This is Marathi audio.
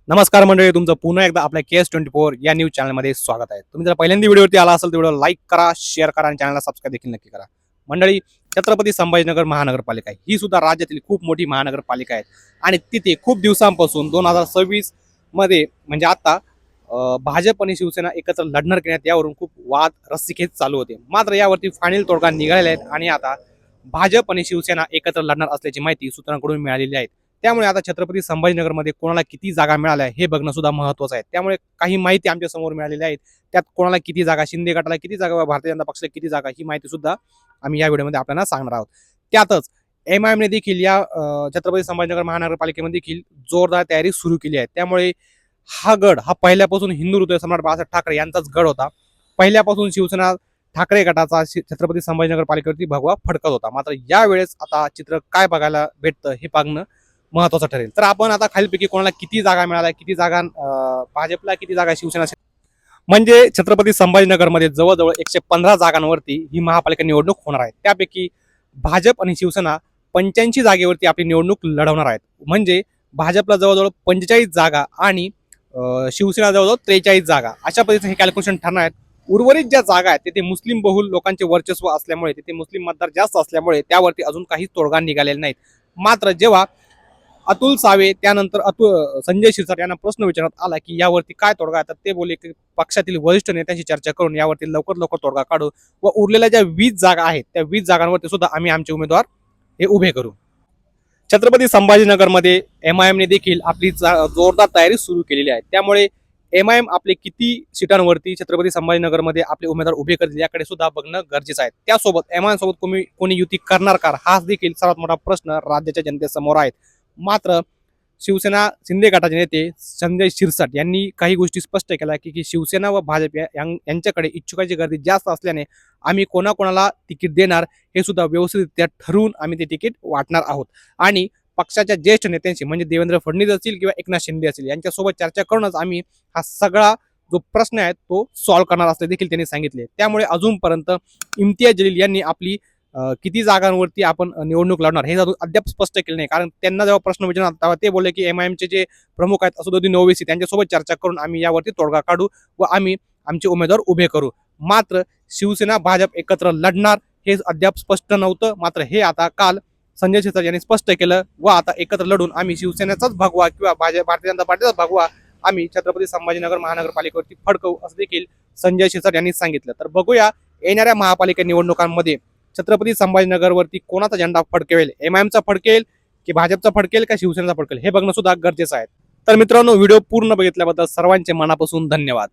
नमस्कार मंडळी, तुमचं पुन्हा एकदा आपल्या KS24 या न्यूज चॅनलमध्ये स्वागत आहे। तुम्ही जर पहिल्यांदा व्हिडिओवरती आला असेल तर व्हिडिओ लाईक करा, शेअर करा आणि चॅनलला सबस्क्राईब देखील नक्की करा। मंडळी, छत्रपती संभाजीनगर महानगरपालिका ही सुद्धा राज्यातील खूप मोठी महानगरपालिका आहे आणि तिथे खूप दिवसांपासून 2026 मध्ये म्हणजे आता भाजप आणि शिवसेना एकत्र लढणार की नाही यावरून खूप वाद रस्सीखेच चालू होते। मात्र यावरती फायनल तोडगा निघालेला आहे आणि आता भाजप आणि शिवसेना एकत्र लढणार असल्याची माहिती सूत्रांकडून मिळालेली आहे। त्यामुळे आता छत्रपती संभाजीनगरमध्ये कोणाला किती जागा मिळाल्या हे बघणं सुद्धा महत्त्वाचं आहे। त्यामुळे काही माहिती आमच्या समोर मिळालेली आहे, त्यात कोणाला किती जागा, शिंदे गटाला किती जागा व भारतीय जनता पक्षाला किती जागा ही माहिती सुद्धा आम्ही या व्हिडिओमध्ये आपल्याला सांगणार आहोत। त्यातच MIM ने देखील या छत्रपती संभाजीनगर महानगरपालिकेमध्ये देखील जोरदार तयारी सुरू केली आहे। त्यामुळे हा गड हा पहिल्यापासून हिंदू हृदय सम्राट बाळासाहेब ठाकरे यांचाच गड होता। पहिल्यापासून शिवसेना ठाकरे गटाचा छत्रपती संभाजीनगर पालिकेवरती भगवा फडकत होता। मात्र यावेळेस आता चित्र काय बघायला भेटतं हे बघणं महत्वाचं ठरेल। तर आपण आता खालीलपैकी कोणाला किती जागा मिळाल्या, किती जागा भाजपला, किती जागा शिवसेना, म्हणजे छत्रपती संभाजीनगरमध्ये जवळजवळ 115 जागांवरती ही महापालिका निवडणूक होणार आहे। त्यापैकी भाजप आणि शिवसेना 85 जागेवरती आपली निवडणूक लढवणार आहेत। म्हणजे भाजपला जवळजवळ 45 जागा आणि शिवसेना जवळजवळ 43 जागा अशा पद्धतीने हे कॅल्क्युलेशन ठरणार आहेत। उर्वरित ज्या जागा आहेत तिथे मुस्लिम बहुल लोकांचे वर्चस्व असल्यामुळे, तिथे मुस्लिम मतदार जास्त असल्यामुळे त्यावरती अजून काही तोडगा निघालेला नाहीत। मात्र जेव्हा अतुल सावे त्यानंतर संजय शिरसाट यांना प्रश्न विचारण्यात आला की यावरती काय तोडगा, तर ते बोलले की पक्षातील वरिष्ठ नेत्यांशी चर्चा करून यावरती लवकर तोडगा काढू व उरलेल्या ज्या 20 जागा आहेत त्या 20 जागांवरती सुद्धा आम्ही आमचे उमेदवार हे उभे करू। छत्रपती संभाजीनगरमध्ये MIM ने देखील आपली जोरदार तयारी सुरू केलेली आहे। त्यामुळे MIM आपले किती सीटांवरती छत्रपती संभाजीनगरमध्ये आपले उमेदवार उभे करतील याकडे सुद्धा बघणं गरजेचं आहे। त्यासोबत MIM सोबत कोणी युती करणार का हाच देखील सर्वात मोठा प्रश्न राज्याच्या जनतेसमोर आहे। मात्र शिवसेना शिंदे गटाचे नेते संजय शिरसाट यांनी काही गोष्टी स्पष्ट केल्या की शिवसेना व भाजप यांच्याकडे इच्छुकांची गर्दी जास्त असल्याने आम्ही कोणाकोणाला तिकीट देणार हे सुद्धा व्यवस्थितरित्या ठरवून आम्ही ते तिकीट वाटणार आहोत आणि पक्षाच्या ज्येष्ठ नेत्यांशी म्हणजे देवेंद्र फडणवीस असतील किंवा एकनाथ शिंदे असतील यांच्यासोबत चर्चा करूनच आम्ही हा सगळा जो प्रश्न आहे तो सॉल्व्ह करणार असले देखील त्यांनी सांगितले। त्यामुळे अजूनपर्यंत इम्तियाज जलील यांनी आपली किती जागांवरती आपण निवडणूक लढणार हे अद्याप स्पष्ट केले नाही। कारण त्यांना जेव्हा प्रश्न विचारला तेव्हा ते बोलले की MIMचे जे प्रमुख आहेत असदुद्दीन ओवैसी त्यांच्यासोबत चर्चा करून आम्ही यावरती तोडगा काढू व आम्ही आमचे उमेदवार उभे करू। मात्र शिवसेना भाजप एकत्र लढणार हे अद्याप स्पष्ट नव्हतं। मात्र हे आता काल संजय शिरसाट यांनी स्पष्ट केलं व आता एकत्र लढून आम्ही शिवसेनेचाच भगवा किंवा भारतीय जनता पार्टीचाच भगवा आम्ही छत्रपती संभाजीनगर महानगरपालिकेवरती फडकवू असं देखील संजय शिरसाट यांनी सांगितलं। तर बघूया येणाऱ्या महापालिका निवडणुकांमध्ये छत्रपती संभाजीनगरवरती कोणाचा झेंडा फडकेल, MIMचा फडकेल की भाजपचा फडकेल का शिवसेनेचा फडकेल हे बघणं सुद्धा गरजेचं आहे। तर मित्रांनो, व्हिडिओ पूर्ण बघितल्याबद्दल सर्वांचे मनापासून धन्यवाद।